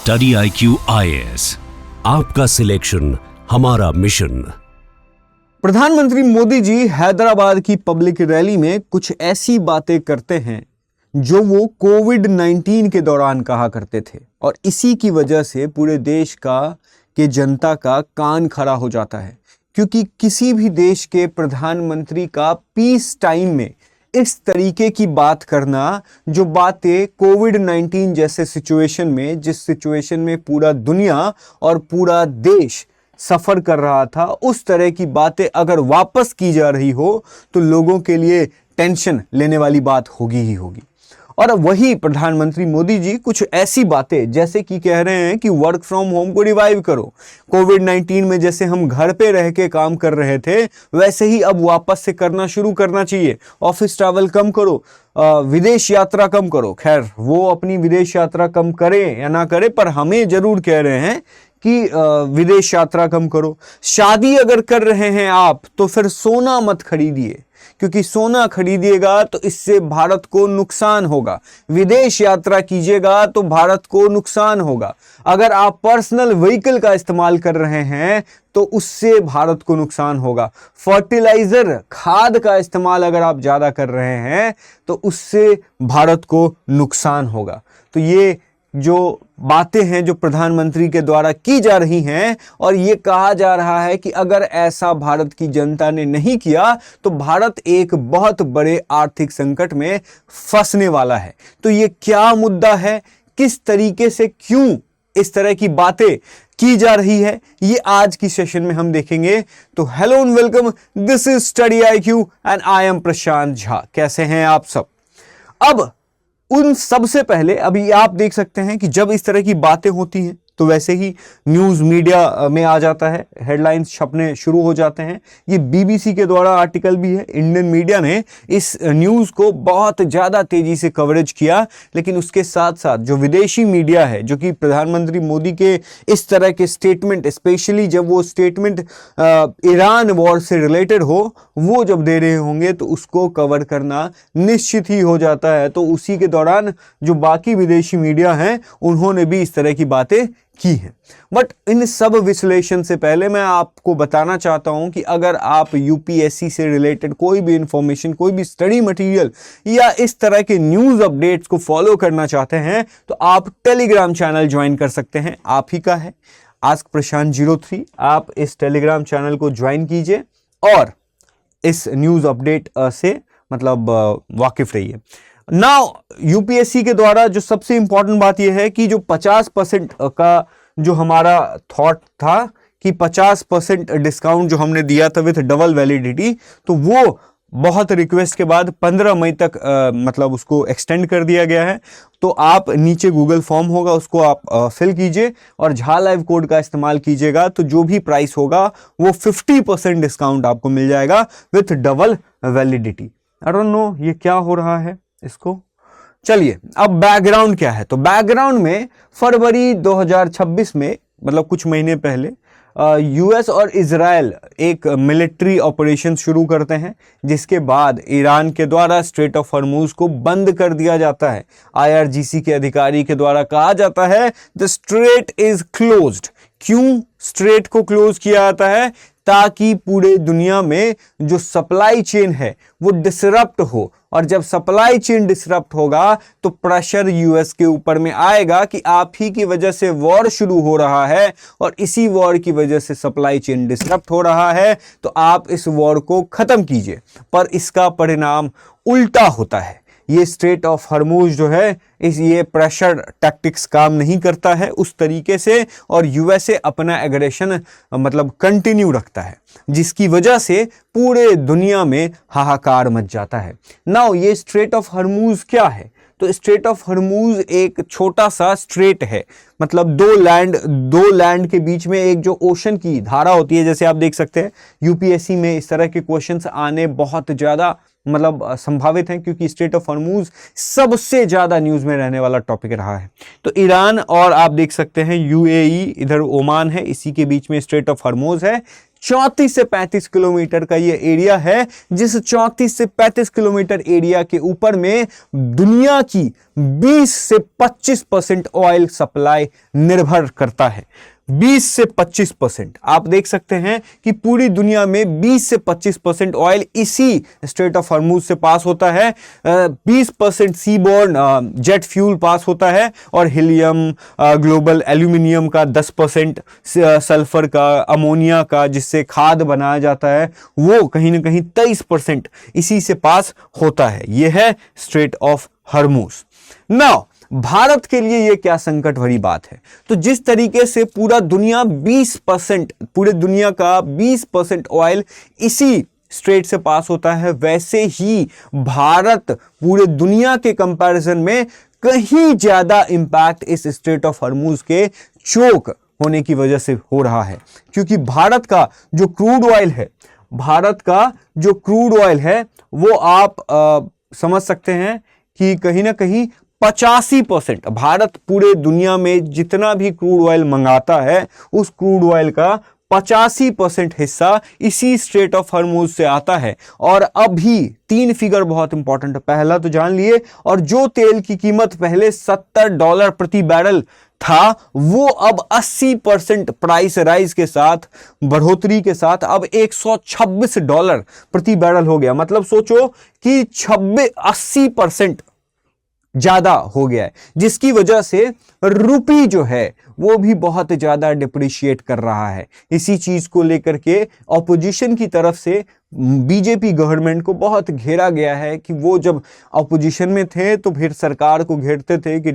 Study IQ IAS, आपका selection हमारा mission. प्रधानमंत्री मोदी जी हैदराबाद की पब्लिक रैली में कुछ ऐसी बातें करते हैं जो वो कोविड-19 के दौरान कहा करते थे और इसी की वजह से पूरे देश के जनता का कान खड़ा हो जाता है, क्योंकि किसी भी देश के प्रधानमंत्री का पीस टाइम में इस तरीके की बात करना, जो बातें कोविड-19 जैसे सिचुएशन में, जिस सिचुएशन में पूरा दुनिया और पूरा देश सफर कर रहा था, उस तरह की बातें अगर वापस की जा रही हो तो लोगों के लिए टेंशन लेने वाली बात होगी ही होगी। और वही प्रधानमंत्री मोदी जी कुछ ऐसी बातें जैसे कि कह रहे हैं कि वर्क फ्रॉम होम को रिवाइव करो। कोविड-19 में जैसे हम घर पे रह के काम कर रहे थे, वैसे ही अब वापस से करना शुरू करना चाहिए। ऑफिस ट्रैवल कम करो, विदेश यात्रा कम करो। खैर, वो अपनी विदेश यात्रा कम करें या ना करें, पर हमें जरूर कह रहे हैं कि विदेश यात्रा कम करो। शादी अगर कर रहे हैं आप तो फिर सोना मत खरीदिए, क्योंकि सोना खरीदिएगा तो इससे भारत को नुकसान होगा। विदेश यात्रा कीजिएगा तो भारत को नुकसान होगा। अगर आप पर्सनल व्हीकल का इस्तेमाल कर रहे हैं तो उससे भारत को नुकसान होगा। फर्टिलाइजर, खाद का इस्तेमाल अगर आप ज्यादा कर रहे हैं तो उससे भारत को नुकसान होगा। तो ये जो बातें हैं जो प्रधानमंत्री के द्वारा की जा रही हैं, और ये कहा जा रहा है कि अगर ऐसा भारत की जनता ने नहीं किया तो भारत एक बहुत बड़े आर्थिक संकट में फंसने वाला है। तो ये क्या मुद्दा है, किस तरीके से, क्यों इस तरह की बातें की जा रही है, ये आज की सेशन में हम देखेंगे। तो hello and welcome, this is study IQ एंड आई एम प्रशांत झा। कैसे हैं आप सब? अब उन सबसे पहले अभी आप देख सकते हैं कि जब इस तरह की बातें होती हैं तो वैसे ही न्यूज मीडिया में आ जाता है, हेडलाइंस छपने शुरू हो जाते हैं। ये BBC के द्वारा आर्टिकल भी है। इंडियन मीडिया ने इस न्यूज को बहुत ज्यादा तेजी से कवरेज किया, लेकिन उसके साथ साथ जो विदेशी मीडिया है, जो कि प्रधानमंत्री मोदी के इस तरह के स्टेटमेंट, स्पेशली जब वो स्टेटमेंट ईरान वॉर से रिलेटेड हो, वो जब दे रहे होंगे तो उसको कवर करना निश्चित ही हो जाता है। तो उसी के दौरान जो बाकी विदेशी मीडिया हैं उन्होंने भी इस तरह की बातें की है। बट इन सब विश्लेषण से पहले मैं आपको बताना चाहता हूं कि अगर आप UPSC से रिलेटेड कोई भी इंफॉर्मेशन, कोई भी स्टडी मटेरियल या इस तरह के न्यूज अपडेट्स को फॉलो करना चाहते हैं तो आप टेलीग्राम चैनल ज्वाइन कर सकते हैं। आप ही का है आस्क प्रशांत 03। आप इस टेलीग्राम चैनल को ज्वाइन कीजिए और इस न्यूज अपडेट से मतलब वाकिफ रहिए। नाउ UPSC के द्वारा जो सबसे इंपॉर्टेंट बात यह है कि जो 50% का जो हमारा थॉट था कि 50% डिस्काउंट जो हमने दिया था विथ डबल वैलिडिटी, तो वो बहुत रिक्वेस्ट के बाद 15 मई तक मतलब उसको एक्सटेंड कर दिया गया है। तो आप नीचे गूगल फॉर्म होगा, उसको आप फिल कीजिए और झा लाइव कोड का इस्तेमाल कीजिएगा, तो जो भी प्राइस होगा वो 50% डिस्काउंट आपको मिल जाएगा with double validity. I don't know ये क्या हो रहा है इसको। चलिए, अब बैकग्राउंड क्या है। तो बैकग्राउंड में फरवरी 2026 में, मतलब कुछ महीने पहले, US और इजराइल एक मिलिट्री ऑपरेशन शुरू करते हैं, जिसके बाद ईरान के द्वारा स्ट्रेट ऑफ हॉर्मुज को बंद कर दिया जाता है। IRGC के अधिकारी के द्वारा कहा जाता है द स्ट्रेट इज क्लोज्ड। क्यों स्ट्रेट को क्लोज किया जाता है? ताकि पूरे दुनिया में जो सप्लाई चेन है वो डिसरप्ट हो, और जब सप्लाई चेन डिसरप्ट होगा तो प्रेशर US के ऊपर में आएगा कि आप ही की वजह से वॉर शुरू हो रहा है और इसी वॉर की वजह से सप्लाई चेन डिसरप्ट हो रहा है, तो आप इस वॉर को खत्म कीजिए। पर इसका परिणाम उल्टा होता है। ये स्ट्रेट ऑफ हॉर्मुज जो है, ये प्रेशर टैक्टिक्स काम नहीं करता है उस तरीके से, और USA अपना एग्रेशन मतलब कंटिन्यू रखता है, जिसकी वजह से पूरे दुनिया में हाहाकार मच जाता है। नाउ ये स्ट्रेट ऑफ हॉर्मुज क्या है? तो स्ट्रेट ऑफ हॉर्मुज एक छोटा सा स्ट्रेट है, मतलब दो लैंड के बीच में एक जो ओशन की धारा होती है। जैसे आप देख सकते हैं UPSC में इस तरह के क्वेश्चंस आने बहुत ज्यादा मतलब संभावित हैं, क्योंकि स्ट्रेट ऑफ हॉर्मुज सबसे ज्यादा न्यूज में रहने वाला टॉपिक रहा है। तो ईरान और आप देख सकते हैं UAE, इधर ओमान है, इसी के बीच में स्ट्रेट ऑफ हॉर्मुज है। 34 से 35 किलोमीटर का ये एरिया है, जिस 34 से 35 किलोमीटर एरिया के ऊपर में दुनिया की 20 से 25% ऑयल सप्लाई निर्भर करता है। 20 से 25%। आप देख सकते हैं कि पूरी दुनिया में 20 से 25% ऑयल इसी स्ट्रेट ऑफ हॉर्मुज से पास होता है। 20% सीबोर्न जेट फ्यूल पास होता है, और हीलियम, ग्लोबल एल्यूमिनियम का 10%, सल्फर का, अमोनिया का जिससे खाद बनाया जाता है, वो कहीं ना कहीं 23% इसी से पास होता है। यह है straight of Hormuz. Now Bharat के लिए यह क्या संकट भरी बात है। तो जिस तरीके से पूरा दुनिया 20%, पूरे दुनिया का 20% ऑयल इसी स्ट्रेट से पास होता है, वैसे ही भारत पूरे दुनिया के कंपैरिजन में कहीं ज्यादा इंपैक्ट इस स्ट्रेट ऑफ हॉर्मुज के चोक होने की वजह से हो रहा है। क्योंकि भारत का जो क्रूड ऑयल है वो आप समझ सकते हैं कि कहीं ना कहीं 85%, भारत पूरे दुनिया में जितना भी क्रूड ऑयल मंगाता है उस क्रूड ऑयल का 85% हिस्सा इसी स्ट्रेट ऑफ हॉर्मुज से आता है। और अभी 3 फिगर बहुत इंपॉर्टेंट है, पहला तो जान लिए, और जो तेल की कीमत पहले $70 प्रति बैरल था, वो अब 80% प्राइस राइज के साथ, बढ़ोतरी के साथ अब $126 प्रति बैरल हो गया। मतलब सोचो कि 80% ज्यादा हो गया है, जिसकी वजह से रुपी जो है वो भी बहुत ज्यादा डिप्रिशिएट कर रहा है। इसी चीज को लेकर के ऑपोजिशन की तरफ से बीजेपी गवर्नमेंट को बहुत घेरा गया है कि वो जब ऑपोजिशन में थे तो फिर सरकार को घेरते थे कि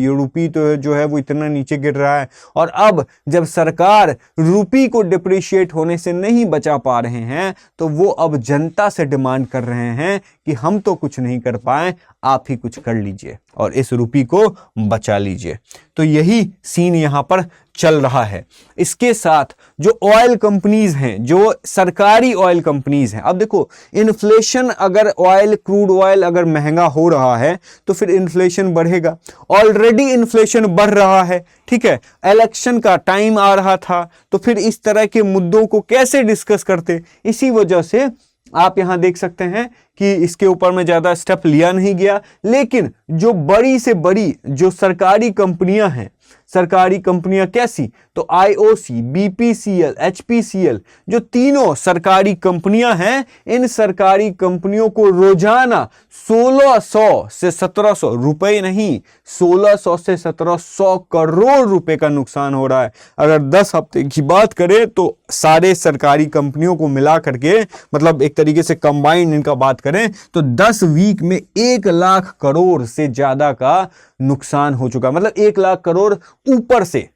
रुपी तो जो है वो इतना नीचे गिर रहा है, और अब जब सरकार रुपी को डिप्रिशिएट होने से नहीं बचा पा रहे हैं तो वो अब जनता से डिमांड कर रहे हैं कि हम तो कुछ नहीं कर पाए, आप ही कुछ कर लीजिए और इस रुपी को बचा लीजिए। तो यही सीन यहां पर चल रहा है। इसके साथ जो ऑयल कंपनीज हैं, जो सरकारी ऑयल कंपनीज हैं, अब देखो इन्फ्लेशन, अगर क्रूड ऑयल अगर महंगा हो रहा है तो फिर इन्फ्लेशन बढ़ेगा। ऑलरेडी इन्फ्लेशन बढ़ रहा है, ठीक है, इलेक्शन का टाइम आ रहा था, तो फिर इस तरह के मुद्दों को कैसे डिस्कस करते। इसी वजह से आप यहां देख सकते हैं कि इसके ऊपर में ज्यादा स्टेप लिया नहीं गया। लेकिन जो बड़ी से बड़ी जो सरकारी कंपनियां हैं, सरकारी कंपनियां कैसी, तो आईओसी, बीपीसीएल, एचपीसीएल, जो तीनों सरकारी कंपनियां हैं, इन सरकारी कंपनियों को रोजाना 1600 से 1700 रुपए नहीं, 1600 से 1700 करोड़ रुपए का नुकसान हो रहा है। अगर 10 हफ्ते की बात करें तो सारे सरकारी कंपनियों को मिला करके, मतलब एक तरीके से कंबाइंड इनका बात करें तो 10 वीक में 1 लाख करोड़ से ज्यादा का नुकसान हो चुका। मतलब 1 लाख करोड़ ऊपर से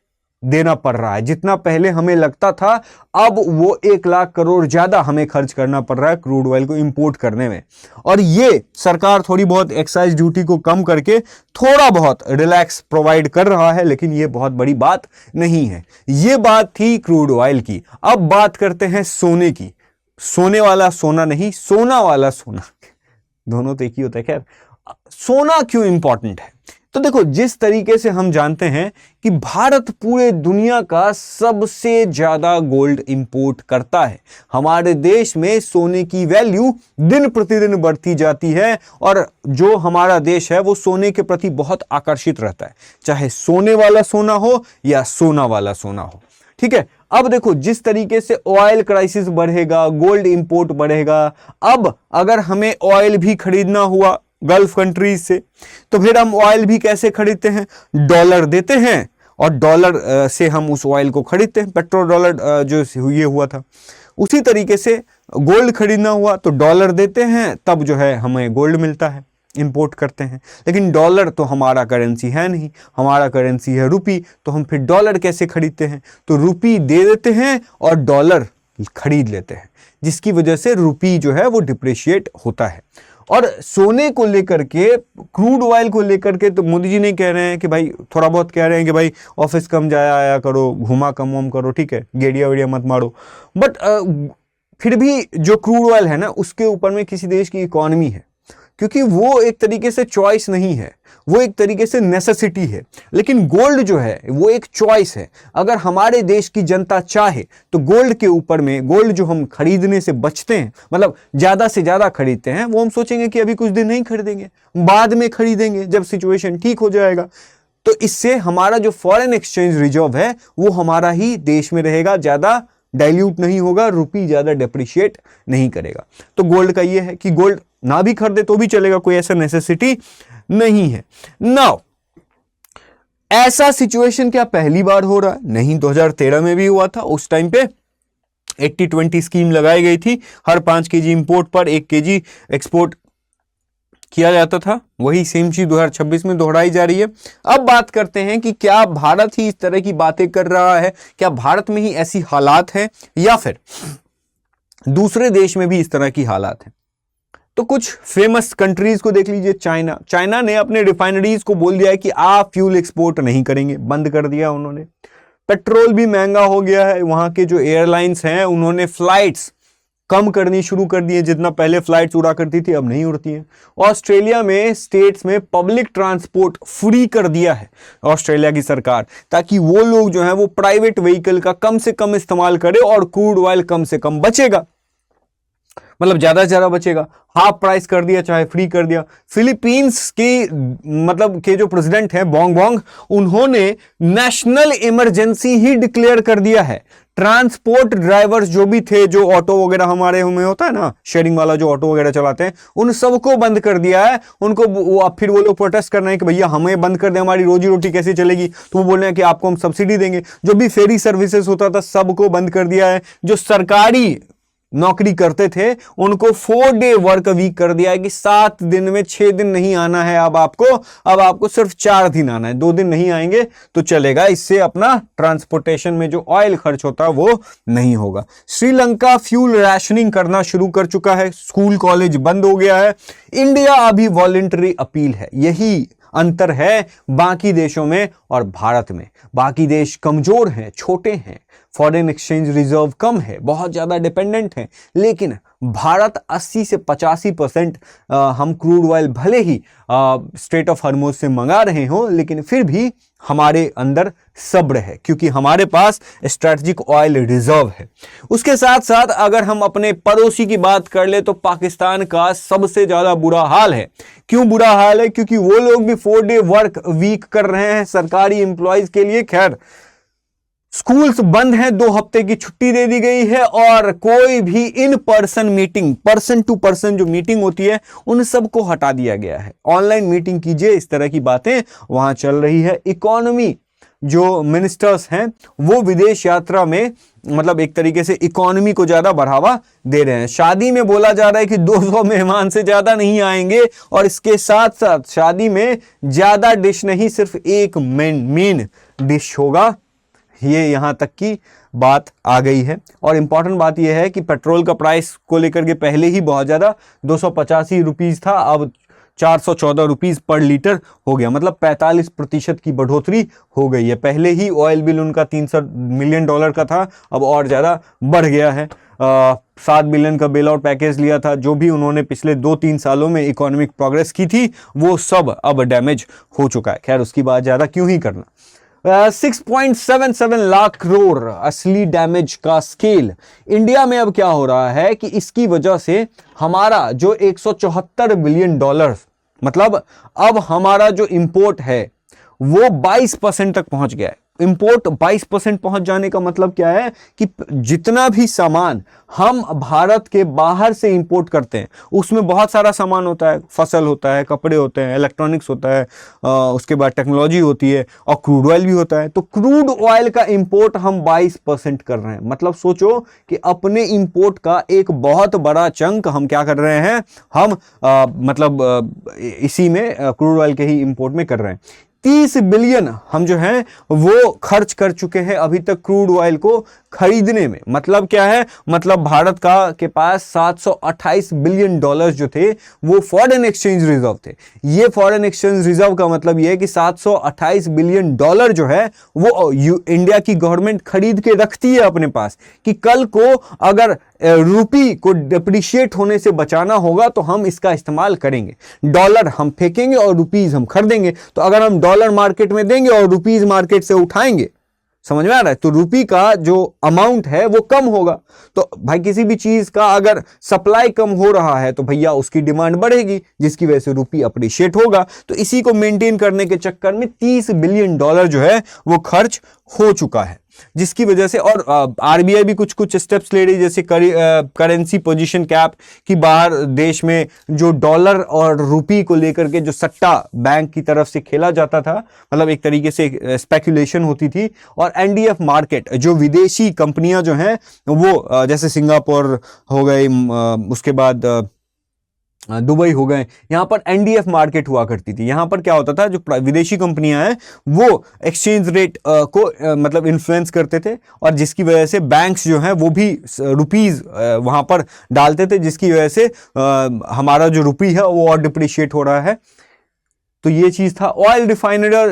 देना पड़ रहा है। जितना पहले हमें लगता था, अब वो 1 लाख करोड़ ज्यादा हमें खर्च करना पड़ रहा है क्रूड ऑयल को इंपोर्ट करने में। और ये सरकार थोड़ी बहुत एक्साइज ड्यूटी को कम करके थोड़ा बहुत रिलैक्स प्रोवाइड कर रहा है, लेकिन ये बहुत बड़ी बात नहीं है। ये बात थी क्रूड ऑयल की। अब बात करते हैं सोने की। सोने वाला सोना नहीं, सोना वाला सोना, दोनों तो एक ही होता है। खैर, सोना क्यों इंपॉर्टेंट है? तो देखो, जिस तरीके से हम जानते हैं कि भारत पूरे दुनिया का सबसे ज्यादा गोल्ड इंपोर्ट करता है। हमारे देश में सोने की वैल्यू दिन प्रतिदिन बढ़ती जाती है, और जो हमारा देश है वो सोने के प्रति बहुत आकर्षित रहता है, चाहे सोने वाला सोना हो या सोना वाला सोना हो। ठीक है, अब देखो जिस तरीके से ऑयल क्राइसिस बढ़ेगा, गोल्ड इंपोर्ट बढ़ेगा, अब अगर हमें ऑयल भी खरीदना हुआ गल्फ कंट्रीज से, तो फिर हम ऑयल भी कैसे खरीदते हैं? डॉलर देते हैं, और डॉलर से हम उस ऑयल को खरीदते हैं। पेट्रो डॉलर जो ये हुआ था, उसी तरीके से गोल्ड खरीदना हुआ तो डॉलर देते हैं, तब जो है हमें गोल्ड मिलता है, इंपोर्ट करते हैं। लेकिन डॉलर तो हमारा करेंसी है नहीं, हमारा करेंसी है रुपी, तो हम फिर डॉलर कैसे खरीदते हैं? तो रुपी दे देते हैं और डॉलर खरीद लेते हैं, जिसकी वजह से रुपी जो है वो डिप्रिशिएट होता है। और सोने को लेकर के, क्रूड ऑयल को लेकर के, तो मोदी जी नहीं कह रहे हैं कि भाई, थोड़ा बहुत कह रहे हैं कि भाई ऑफिस कम जाया आया करो, घुमा कम वम करो, ठीक है, गेड़िया वेड़िया मत मारो। बट फिर भी जो क्रूड ऑयल है ना, उसके ऊपर में किसी देश की इकोनॉमी है, क्योंकि वो एक तरीके से चॉइस नहीं है, वो एक तरीके से नेसेसिटी है। लेकिन गोल्ड जो है वो एक चॉइस है। अगर हमारे देश की जनता चाहे तो गोल्ड के ऊपर में, गोल्ड जो हम खरीदने से बचते हैं, मतलब ज्यादा से ज्यादा खरीदते हैं, वो हम सोचेंगे कि अभी कुछ दिन नहीं खरीदेंगे, बाद में खरीदेंगे जब सिचुएशन ठीक हो जाएगा। तो इससे हमारा जो फॉरेन एक्सचेंज रिजर्व है वो हमारा ही देश में रहेगा, ज्यादा डाइल्यूट नहीं होगा, रुपी ज्यादा डेप्रिशिएट नहीं करेगा। तो गोल्ड का ये है कि गोल्ड ना भी खरीदे तो भी चलेगा, कोई ऐसा नेसेसिटी नहीं है। नाउ ऐसा सिचुएशन क्या पहली बार हो रहा है? नहीं, 2013 में भी हुआ था। उस टाइम पे 80-20 स्कीम लगाई गई थी, हर 5 केजी इंपोर्ट पर 1 केजी एक्सपोर्ट किया जाता था। वही सेम चीज 2026 में दोहराई जा रही है। अब बात करते हैं कि क्या भारत ही इस तरह की बातें कर रहा है, क्या भारत में ही ऐसी हालात है या फिर दूसरे देश में भी इस तरह की हालात है। तो कुछ फेमस कंट्रीज को देख लीजिए। चाइना ने अपने रिफाइनरीज को बोल दिया है कि आप फ्यूल एक्सपोर्ट नहीं करेंगे, बंद कर दिया उन्होंने। पेट्रोल भी महंगा हो गया है, वहां के जो एयरलाइंस हैं उन्होंने फ्लाइट्स कम करनी शुरू कर दी है, जितना पहले फ्लाइट्स उड़ा करती थी अब नहीं उड़ती हैं। ऑस्ट्रेलिया में स्टेट्स में पब्लिक ट्रांसपोर्ट फ्री कर दिया है ऑस्ट्रेलिया की सरकार, ताकि वो लोग जो है वो प्राइवेट व्हीकल का कम से कम इस्तेमाल करे और क्रूड ऑयल कम से कम बचेगा, मतलब ज्यादा से ज्यादा बचेगा। हाफ प्राइस कर दिया, चाहे फ्री कर दिया। फिलीपींस की मतलब के जो प्रेसिडेंट हैं बोंग, उन्होंने नेशनल इमरजेंसी ही डिक्लेयर कर दिया है। ट्रांसपोर्ट ड्राइवर्स जो भी थे, जो ऑटो वगैरह हमारे में होता है ना, शेयरिंग वाला जो ऑटो वगैरह चलाते हैं, उन सबको बंद कर दिया है। उनको फिर वो लोग प्रोटेस्ट कर रहे हैं कि भैया हमें बंद कर दें, हमारी रोजी रोटी कैसे चलेगी। तो वो बोल रहे हैं कि आपको हम सब्सिडी देंगे। जो भी फेरी सर्विसेज होता था सबको बंद कर दिया है। जो सरकारी नौकरी करते थे उनको 4 डे वर्क वीक कर दिया है कि 7 दिन में 6 दिन नहीं आना है अब आपको सिर्फ 4 दिन आना है, 2 दिन नहीं आएंगे तो चलेगा। इससे अपना ट्रांसपोर्टेशन में जो ऑयल खर्च होता है वो नहीं होगा। श्रीलंका फ्यूल राशनिंग करना शुरू कर चुका है, स्कूल कॉलेज बंद हो गया है। इंडिया अभी वॉलंटरी अपील है। यही अंतर है बाकी देशों में और भारत में। बाकी देश कमजोर हैं, छोटे हैं, फॉरेन एक्सचेंज रिजर्व कम है, बहुत ज्यादा डिपेंडेंट है। लेकिन भारत 80 से 85% हम क्रूड ऑयल भले ही स्ट्रेट ऑफ हॉर्मुज से मंगा रहे हो, लेकिन फिर भी हमारे अंदर सब्र है, क्योंकि हमारे पास स्ट्रेटेजिक ऑयल रिजर्व है। उसके साथ साथ अगर हम अपने पड़ोसी की बात कर ले तो पाकिस्तान का सबसे ज्यादा बुरा हाल है। क्यों बुरा हाल है? क्योंकि वो लोग भी 4 डे वर्क वीक कर रहे हैं सरकारी एम्प्लॉयज के लिए। खैर, स्कूल्स बंद हैं, 2 हफ्ते की छुट्टी दे दी गई है और कोई भी in person meeting, person to person जो मीटिंग होती है, उन सबको हटा दिया गया है। ऑनलाइन मीटिंग कीजिए, इस तरह की बातें वहां चल रही है। इकोनॉमी जो मिनिस्टर्स हैं वो विदेश यात्रा में, मतलब एक तरीके से इकोनॉमी को ज्यादा बढ़ावा दे रहे हैं। शादी में बोला जा रहा है कि 200 मेहमान से ज्यादा नहीं आएंगे, और इसके साथ साथ शादी में ज्यादा डिश नहीं, सिर्फ एक मेन डिश होगा। ये यहां तक की बात आ गई है। और इंपॉर्टेंट बात यह है कि पेट्रोल का प्राइस को लेकर के पहले ही बहुत ज्यादा 285 रुपीज था, अब 414 रुपीज पर लीटर हो गया, मतलब 45% की बढ़ोतरी हो गई है। पहले ही ऑयल बिल उनका $300 मिलियन का था, अब और ज्यादा बढ़ गया है। 7 बिलियन का बेल आउट पैकेज लिया था, जो भी उन्होंने पिछले 2-3 सालों में इकोनॉमिक प्रोग्रेस की थी वो सब अब डैमेज हो चुका है। खैर, उसकी बात ज्यादा क्यों ही करना। 6.77 लाख करोड़ असली डैमेज का स्केल। इंडिया में अब क्या हो रहा है कि इसकी वजह से हमारा जो 174 बिलियन डॉलर, मतलब अब हमारा जो इंपोर्ट है वो 22% तक पहुंच गया है। इंपोर्ट 22% पहुंच जाने का मतलब क्या है कि जितना भी सामान हम भारत के बाहर से इंपोर्ट करते हैं उसमें बहुत सारा सामान होता है, फसल होता है, कपड़े होते हैं, इलेक्ट्रॉनिक्स होता है, उसके बाद टेक्नोलॉजी होती है और क्रूड ऑयल भी होता है। तो क्रूड ऑयल का इंपोर्ट हम 22% कर रहे हैं। मतलब सोचो कि अपने इंपोर्ट का एक बहुत बड़ा चंक हम क्या कर रहे हैं, हम इसी में क्रूड ऑयल के ही इंपोर्ट में कर रहे हैं। 30 बिलियन हम जो है वो खर्च कर चुके हैं अभी तक क्रूड ऑयल को खरीदने में। मतलब क्या है, मतलब भारत के पास 728 बिलियन डॉलर्स जो थे वो फॉरेन एक्सचेंज रिजर्व थे। ये फॉरेन एक्सचेंज रिजर्व का मतलब ये है कि 728 बिलियन डॉलर जो है वो इंडिया की गवर्नमेंट खरीद के रखती है अपने पास, कि कल को अगर रुपी को डिप्रिशिएट होने से बचाना होगा तो हम इसका इस्तेमाल करेंगे। डॉलर हम फेंकेंगे और रुपीज हम खरीदेंगे। तो अगर हम डॉलर मार्केट में देंगे और रुपीज मार्केट से उठाएंगे, समझ में आ रहा है, तो रुपी का जो अमाउंट है वो कम होगा। तो भाई किसी भी चीज का अगर सप्लाई कम हो रहा है तो भैया उसकी डिमांड बढ़ेगी, जिसकी वजह से रुपी अप्रिशिएट होगा। तो इसी को मेंटेन करने के चक्कर में 30 बिलियन डॉलर जो है वो खर्च हो चुका है, जिसकी वजह से, और आरबीआई भी कुछ कुछ स्टेप्स ले रही है, जैसे करेंसी पोजीशन कैप, कि बाहर देश में जो डॉलर और रुपी को लेकर के जो सट्टा बैंक की तरफ से खेला जाता था, मतलब एक तरीके से स्पेकुलेशन होती थी। और एनडीएफ मार्केट, जो विदेशी कंपनियां जो हैं वो जैसे सिंगापुर हो गई, उसके बाद दुबई हो गए, यहां पर एनडीएफ मार्केट हुआ करती थी। यहां पर क्या होता था, जो विदेशी कंपनियां हैं वो एक्सचेंज रेट को मतलब इन्फ्लुएंस करते थे, और जिसकी वजह से बैंक्स जो हैं वो भी रुपीज वहां पर डालते थे, जिसकी वजह से हमारा जो रुपी है वो और डिप्रिशिएट हो रहा है। तो ये चीज था। ऑयल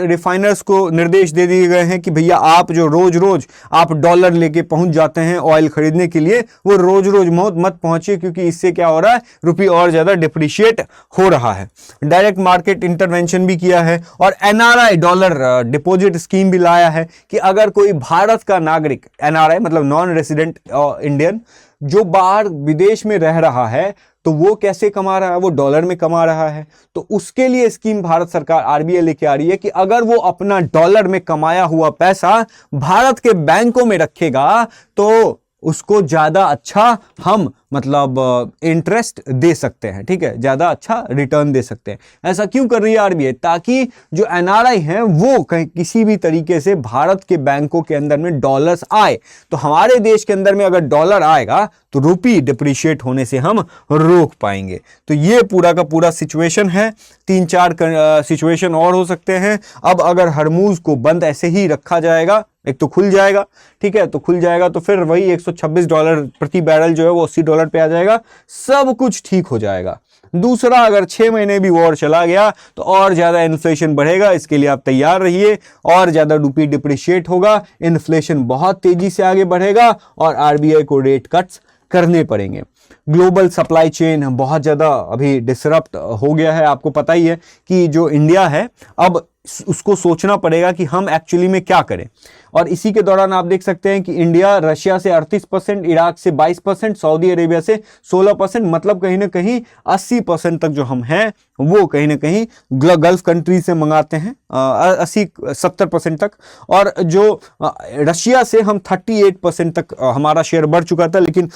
रिफाइनर्स को निर्देश दे दिए गए हैं कि भैया आप जो रोज रोज आप डॉलर लेके पहुंच जाते हैं ऑयल खरीदने के लिए, वो रोज रोज मत पहुंचिए, क्योंकि इससे क्या हो रहा है, रुपी और ज्यादा डिप्रिशिएट हो रहा है। डायरेक्ट मार्केट इंटरवेंशन भी किया है, और एनआरआई डॉलर डिपॉजिट स्कीम भी लाया है कि अगर कोई भारत का नागरिक, एनआरआई मतलब नॉन रेसिडेंट इंडियन, जो बाहर विदेश में रह रहा है, तो वो कैसे कमा रहा है, वो डॉलर में कमा रहा है, तो उसके लिए स्कीम भारत सरकार आरबीआई लेके आ रही है कि अगर वो अपना डॉलर में कमाया हुआ पैसा भारत के बैंकों में रखेगा तो उसको ज्यादा अच्छा हम मतलब इंटरेस्ट दे सकते हैं, ठीक है, ज्यादा अच्छा रिटर्न दे सकते हैं। ऐसा क्यों कर रही है आरबीआई? ताकि जो एनआरआई हैं वो कहीं किसी भी तरीके से भारत के बैंकों के अंदर में डॉलर्स आए, तो हमारे देश के अंदर में अगर डॉलर आएगा तो रुपी डिप्रिशिएट होने से हम रोक पाएंगे। तो ये पूरा का पूरा सिचुएशन है। 3-4 सिचुएशन और हो सकते हैं। अब अगर हरमुज को बंद ऐसे ही रखा जाएगा, एक तो खुल जाएगा, ठीक है, तो खुल जाएगा तो फिर वही $126 प्रति बैरल जो है वो $80 पे आ जाएगा, सब कुछ ठीक हो जाएगा। दूसरा, अगर 6 महीने भी वॉर चला गया तो और ज्यादा इन्फ्लेशन बढ़ेगा, इसके लिए आप तैयार रहिए। और ज्यादा रुपी डिप्रिशिएट होगा, इन्फ्लेशन बहुत तेजी से आगे बढ़ेगा और आरबीआई को रेट कट्स करने पड़ेंगे। ग्लोबल सप्लाई चेन बहुत ज्यादा अभी डिसरप्ट हो गया है। आपको पता ही है कि जो इंडिया है अब उसको सोचना पड़ेगा कि हम एक्चुअली में क्या करें। और इसी के दौरान आप देख सकते हैं कि इंडिया रशिया से 38%, इराक से 22%, सऊदी अरेबिया से 16%, मतलब कहीं ना कहीं 80% तक जो हम हैं वो कहीं ना कहीं गल्फ कंट्री से मंगाते हैं, 80-70% तक। और जो रशिया से हम 38% तक हमारा शेयर बढ़ चुका था, लेकिन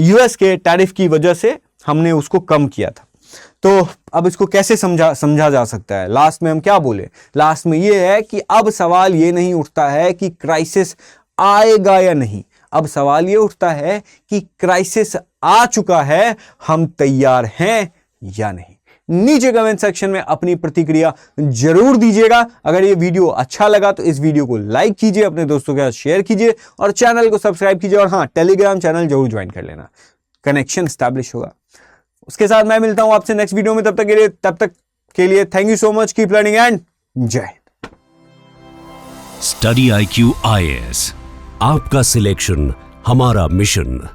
यूएस के टैरिफ की वजह से हमने उसको कम किया था। तो अब इसको कैसे समझा जा सकता है? लास्ट में हम क्या बोले? लास्ट में ये है कि अब सवाल ये नहीं उठता है कि क्राइसिस आएगा या नहीं, अब सवाल ये उठता है कि क्राइसिस आ चुका है, हम तैयार हैं या नहीं। नीचे कमेंट सेक्शन में अपनी प्रतिक्रिया जरूर दीजिएगा। अगर ये वीडियो अच्छा लगा तो इस वीडियो को लाइक कीजिए, अपने दोस्तों के साथ शेयर कीजिए और चैनल को सब्सक्राइब कीजिए। और हाँ, टेलीग्राम चैनल जरूर ज्वाइन कर लेना, कनेक्शन स्टैब्लिश होगा। उसके साथ मैं मिलता हूं आपसे नेक्स्ट वीडियो में। तब तक के लिए thank you so much, keep learning and जय हिंद। स्टडी IQ IAS, आपका सिलेक्शन हमारा मिशन।